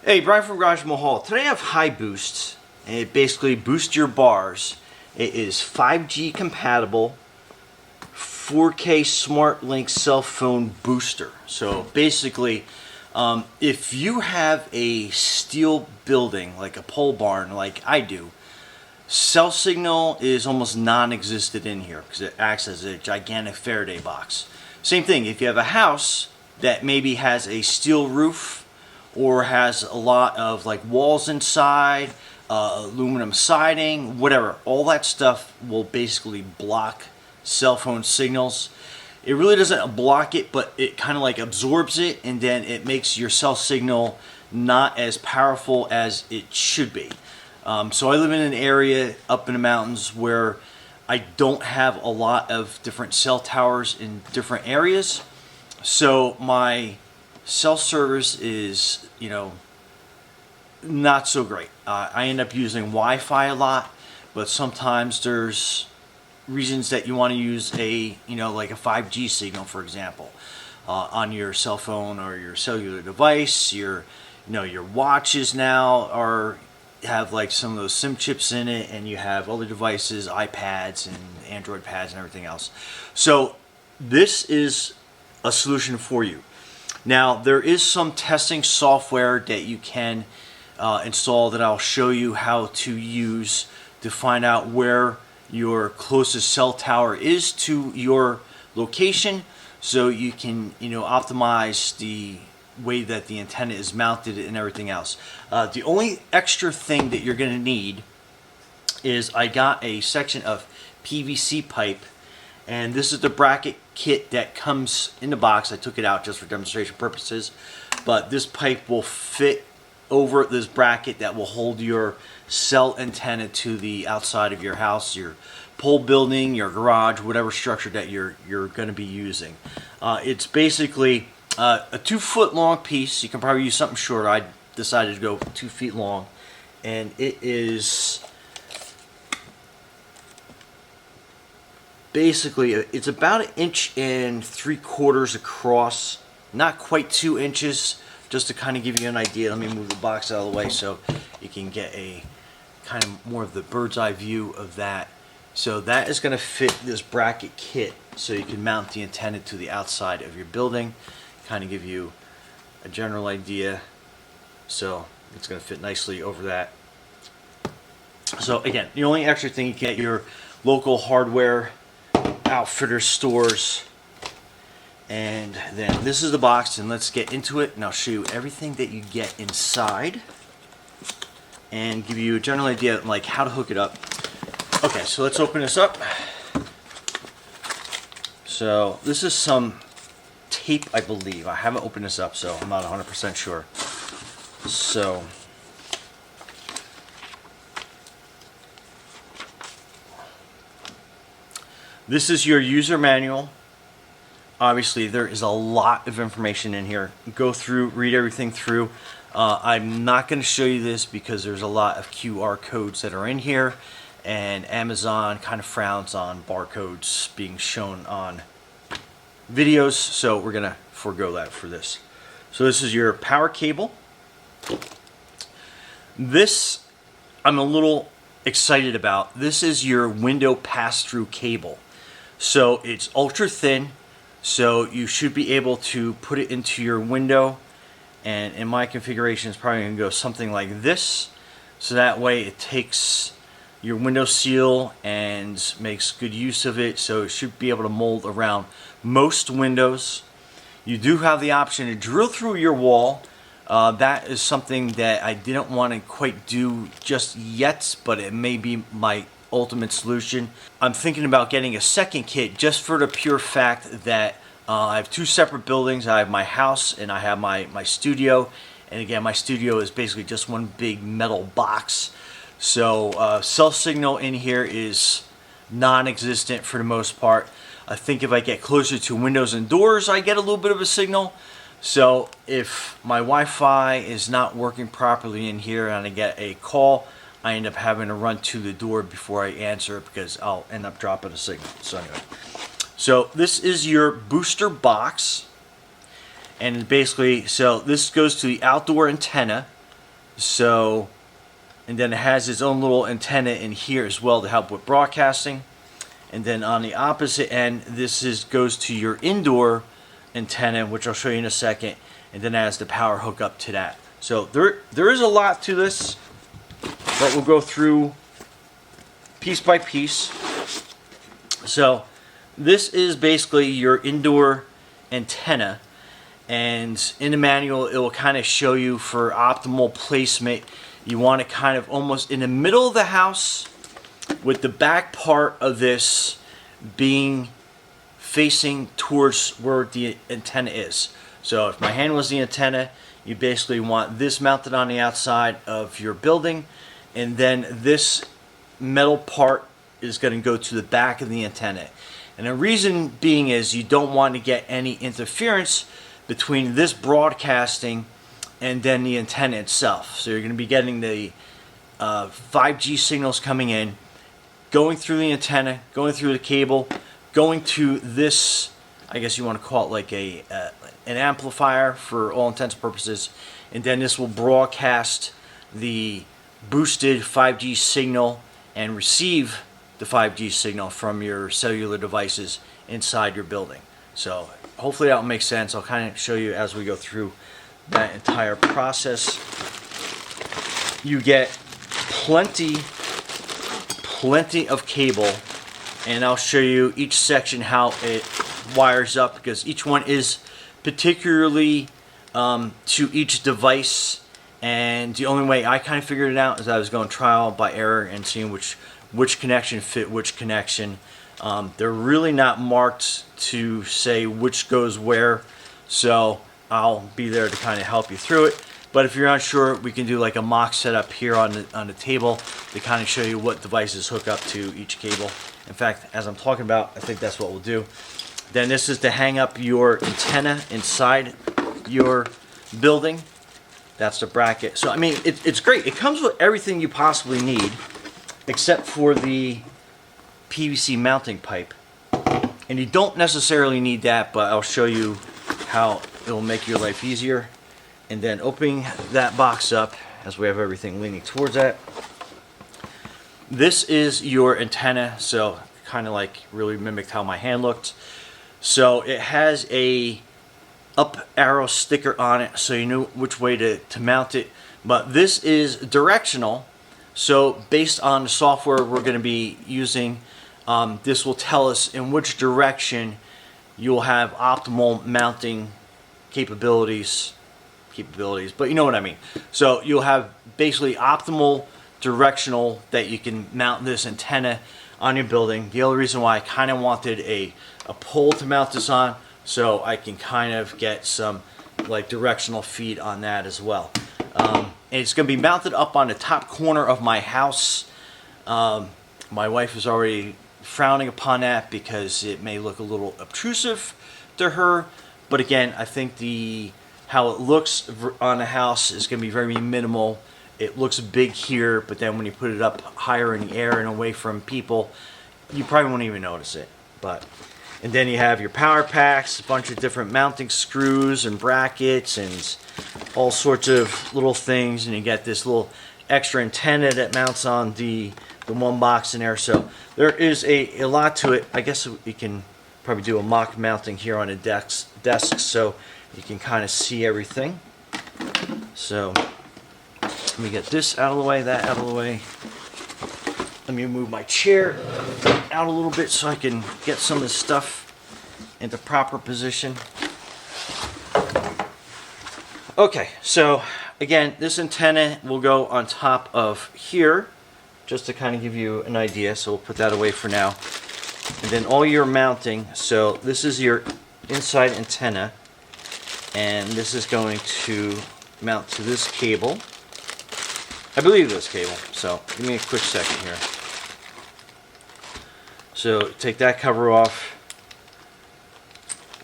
Hey, Brian from Garage Mahal. Today I have High Boost, and it basically boosts your bars. It is 5G compatible, 4K Smart Link cell phone booster. So basically, if you have a steel building, like a pole barn, like I do, cell signal is almost non-existent in here because it acts as a gigantic Faraday box. Same thing, if you have a house that maybe has a steel roof or has a lot of like walls inside, aluminum siding, whatever, all that stuff will basically block cell phone signals. It really doesn't block it, but it kind of like absorbs it, and then it makes your cell signal not as powerful as it should be. So I live in an area up in the mountains where I don't have a lot of different cell towers in different areas. So my cell service is, not so great. I end up using Wi-Fi a lot, but sometimes there's reasons that you want to use like a 5G signal, for example, on your cell phone or your cellular device. Your watches now have like some of those SIM chips in it, and you have other devices, iPads and Android pads and everything else. So this is a solution for you. Now, there is some testing software that you can install that I'll show you how to use to find out where your closest cell tower is to your location, so you can optimize the way that the antenna is mounted and everything else. The only extra thing that you're going to need is I got a section of PVC pipe, and this is the bracket kit that comes in the box. I took it out just for demonstration purposes, but this pipe will fit over this bracket that will hold your cell antenna to the outside of your house, your pole building, your garage, whatever structure that you're going to be using. It's basically a 2-foot long piece. You can probably use something shorter. I decided to go 2 feet long, and it is basically, it's about 1.75 inches across, not quite 2 inches, just to kind of give you an idea. Let me move the box out of the way so you can get a kind of more of the bird's eye view of that. So that is going to fit this bracket kit, so you can mount the antenna to the outside of your building, kind of give you a general idea. So it's going to fit nicely over that. So again, the only extra thing, you can get your local hardware outfitter stores, and then this is the box, and let's get into it, and I'll show you everything that you get inside and give you a general idea like how to hook it up. Okay, so let's open this up. So this is some tape, I believe. I haven't opened this up, so I'm not 100% sure. So this is your user manual. Obviously, there is a lot of information in here. Go through, read everything through. I'm not going to show you this because there's a lot of QR codes that are in here, and Amazon kind of frowns on barcodes being shown on videos, so we're going to forego that for this. So this is your power cable. This I'm a little excited about. This is your window pass-through cable. So it's ultra thin, so you should be able to put it into your window, and in my configuration it's probably going to go something like this, so that way it takes your window seal and makes good use of it, so it should be able to mold around most windows. You do have the option to drill through your wall. That is something that I didn't want to quite do just yet, but it may be my ultimate solution. I'm thinking about getting a second kit just for the pure fact that I have 2 separate buildings. I have my house and I have my studio, and again, my studio is basically just one big metal box. So cell signal in here is non-existent for the most part. I think if I get closer to windows and doors, I get a little bit of a signal. So if my Wi-Fi is not working properly in here and I get a call, I end up having to run to the door before I answer it because I'll end up dropping a signal. So anyway, so this is your booster box, and basically, so this goes to the outdoor antenna. So, and then it has its own little antenna in here as well to help with broadcasting. And then on the opposite end, this goes to your indoor antenna, which I'll show you in a second, and then has the power hookup to that. So there is a lot to this, but we'll go through piece by piece. So this is basically your indoor antenna, and in the manual it will kind of show you for optimal placement. You want it kind of almost in the middle of the house, with the back part of this being facing towards where the antenna is. So if my hand was the antenna, you basically want this mounted on the outside of your building, and then this metal part is going to go to the back of the antenna. And the reason being is you don't want to get any interference between this broadcasting and then the antenna itself. So you're going to be getting the 5G signals coming in, going through the antenna, going through the cable, going to this, I guess you want to call it like an amplifier for all intents and purposes, and then this will broadcast the boosted 5G signal and receive the 5G signal from your cellular devices inside your building. So hopefully that will make sense. I'll kind of show you as we go through that entire process. You get plenty of cable, and I'll show you each section how it wires up, because each one is particularly to each device. And the only way I kind of figured it out is I was going trial by error and seeing which connection fit which connection. They're really not marked to say which goes where, so I'll be there to kind of help you through it. But if you're unsure, we can do like a mock setup here on the table to kind of show you what devices hook up to each cable. In fact, as I'm talking about, I think that's what we'll do. Then this is to hang up your antenna inside your building. That's the bracket. So I mean, it's great. It comes with everything you possibly need, except for the PVC mounting pipe. And you don't necessarily need that, but I'll show you how it will make your life easier. And then opening that box up, as we have everything leaning towards that. This is your antenna, so kind of like really mimicked how my hand looked. So it has a up arrow sticker on it, so you know which way to mount it. But this is directional, so based on the software we're going to be using, this will tell us in which direction you'll have optimal mounting capabilities, but you know what I mean. So you'll have basically optimal directional that you can mount this antenna on your building. The other reason why I kind of wanted a pole to mount this on, so I can kind of get some like directional feed on that as well. And it's going to be mounted up on the top corner of my house. My wife is already frowning upon that because it may look a little obtrusive to her, but again, I think how it looks on the house is going to be very minimal. It looks big here, but then when you put it up higher in the air and away from people, you probably won't even notice it. And then you have your power packs, a bunch of different mounting screws and brackets and all sorts of little things, and you get this little extra antenna that mounts on the one box in there. So there is a lot to it. I guess we can probably do a mock mounting here on a desk so you can kind of see everything. So let me get this out of the way, that out of the way. Let me move my chair out a little bit so I can get some of this stuff into proper position. Okay, so again, this antenna will go on top of here, just to kind of give you an idea. So we'll put that away for now. And then all your mounting, so this is your inside antenna, and this is going to mount to this cable. I believe this cable, so give me a quick second here. So take that cover off,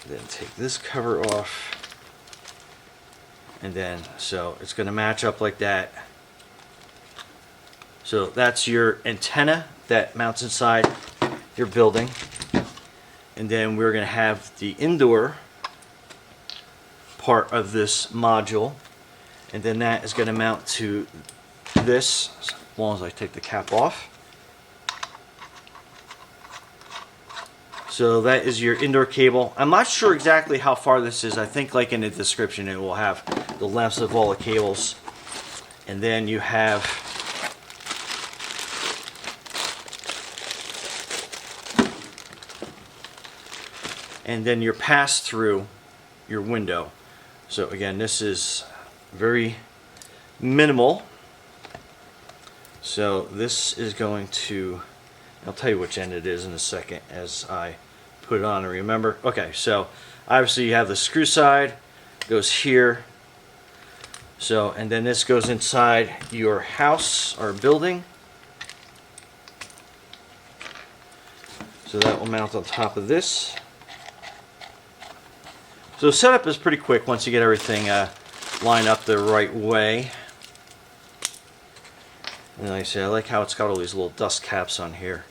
then take this cover off, and then so it's going to match up like that. So that's your antenna that mounts inside your building, and then we're going to have the indoor part of this module, And then that is going to mount to this, as long as I take the cap off. So that is your indoor cable. I'm not sure exactly how far this is. I think like in the description it will have the lengths of all the cables. And then you have your pass through your window. So again, this is very minimal. So this is going to, I'll tell you which end it is in a second as I put it on and remember. Okay, so obviously you have the screw side, goes here. So, and then this goes inside your house or building. So that will mount on top of this. So setup is pretty quick once you get everything lined up the right way. And like I say, I like how it's got all these little dust caps on here.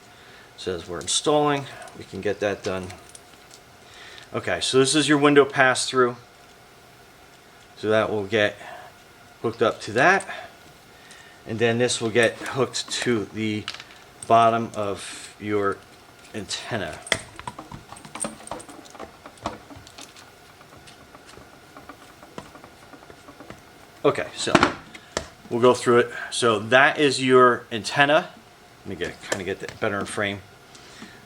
It says we're installing. We can get that done. Okay, so this is your window pass through. So that will get hooked up to that. And then this will get hooked to the bottom of your antenna. Okay, so we'll go through it. So that is your antenna. Let me kind of get that better in frame.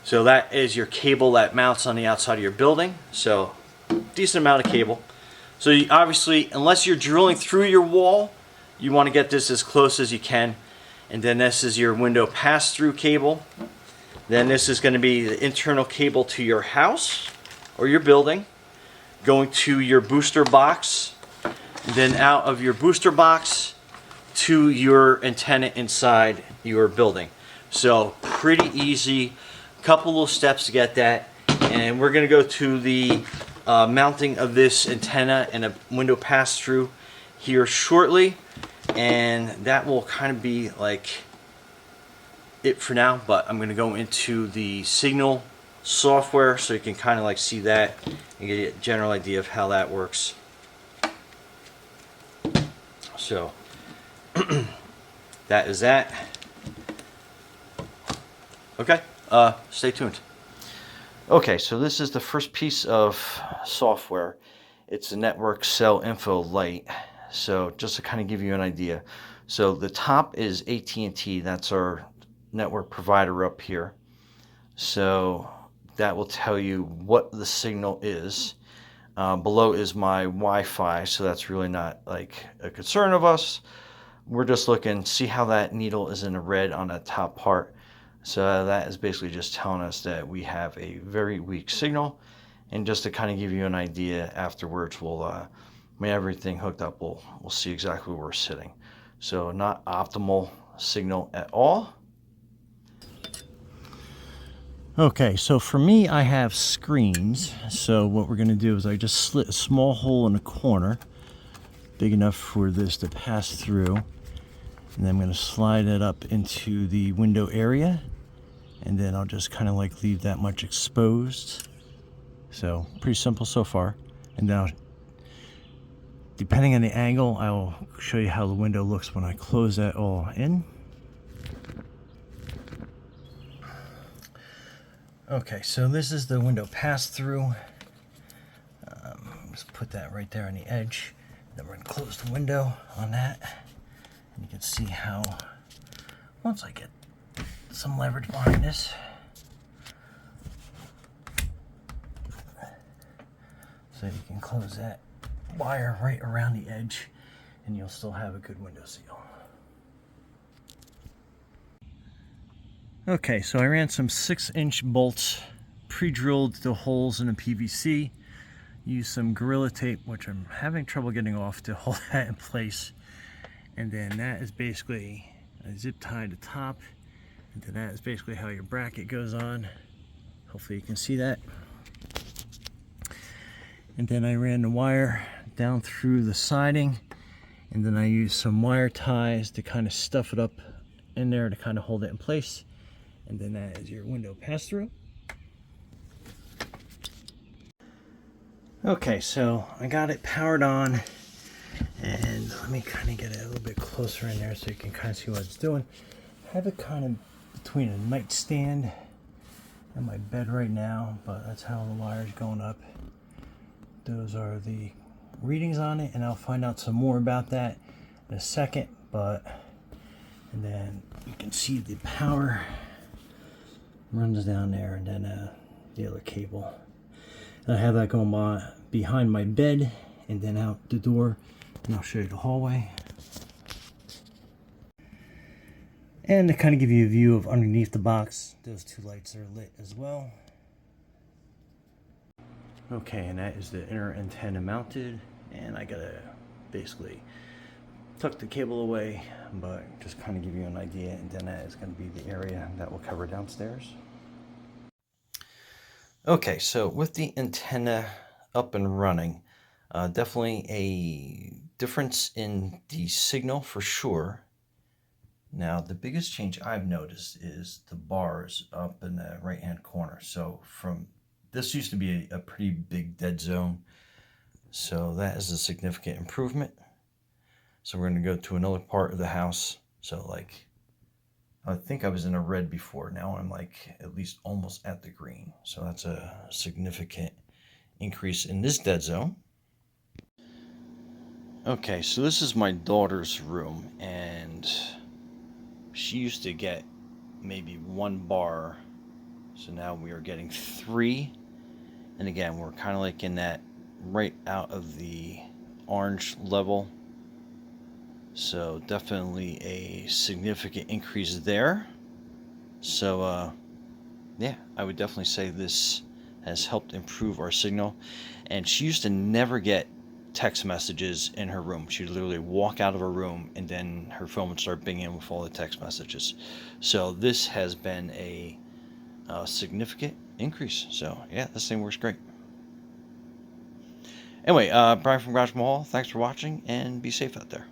So that is your cable that mounts on the outside of your building. So decent amount of cable. So you, obviously, unless you're drilling through your wall, you want to get this as close as you can. And then this is your window pass-through cable. Then this is going to be the internal cable to your house or your building, going to your booster box. Then out of your booster box to your antenna inside your building. So pretty easy, couple little steps to get that. And we're going to go to the mounting of this antenna and a window pass through here shortly, and that will kind of be like it for now. But I'm going to go into the Signal software so you can kind of like see that and get a general idea of how that works. So that is that. Okay, stay tuned. Okay, so this is the first piece of software. It's a Network Cell Info Lite. So just to kind of give you an idea. So the top is AT&T. That's our network provider up here. So that will tell you what the signal is. Below is my Wi-Fi, so that's really not like a concern of us. We're just looking, see how that needle is in the red on that top part. So that is basically just telling us that we have a very weak signal. And just to kind of give you an idea, afterwards we'll when everything hooked up, we'll see exactly where we're sitting. So not optimal signal at all. Okay, so for me, I have screens. So what we're going to do is I just slit a small hole in the corner, big enough for this to pass through. And then I'm going to slide it up into the window area. And then I'll just kind of like leave that much exposed. So pretty simple so far. And now, depending on the angle, I'll show you how the window looks when I close that all in. Okay, so this is the window pass-through. Just put that right there on the edge. Then we're going to close the window on that. And you can see how, once I get some leverage behind this, so you can close that wire right around the edge and you'll still have a good window seal. Okay, so I ran some 6-inch bolts, pre-drilled the holes in the PVC, used some Gorilla Tape, which I'm having trouble getting off, to hold that in place. And then that is basically a zip tie at the top. And then that is basically how your bracket goes on. Hopefully you can see that. And then I ran the wire down through the siding. And then I used some wire ties to kind of stuff it up in there to kind of hold it in place. And then that is your window pass-through. Okay, so I got it powered on, And let me kind of get it a little bit closer in there so you can kind of see what it's doing. I have it kind of between a nightstand and my bed right now, but that's how the wire's going up. Those are the readings on it, and I'll find out some more about that in a second. And then you can see the power runs down there, and then the other cable. And I have that going by behind my bed and then out the door, and I'll show you the hallway. And to kind of give you a view of underneath the box, those two lights are lit as well. Okay, and that is the inner antenna mounted, and I gotta basically tuck the cable away, but just kind of give you an idea, and then that is going to be the area that we'll cover downstairs. Okay, so with the antenna up and running, definitely a difference in the signal for sure. Now, the biggest change I've noticed is the bars up in the right-hand corner. So this used to be a pretty big dead zone, so that is a significant improvement. So we're going to go to another part of the house. So like, I think I was in a red before. Now I'm like at least almost at the green. So that's a significant increase in this dead zone. Okay, so this is my daughter's room, and she used to get maybe 1 bar. So now we are getting 3. And again, we're kind of like in that right out of the orange level. So definitely a significant increase there. So yeah, I would definitely say this has helped improve our signal. And she used to never get text messages in her room. She'd literally walk out of her room and then her phone would start binging with all the text messages. So this has been a significant increase. So yeah, this thing works great. Anyway, Brian from Garage Mall, thanks for watching, and be safe out there.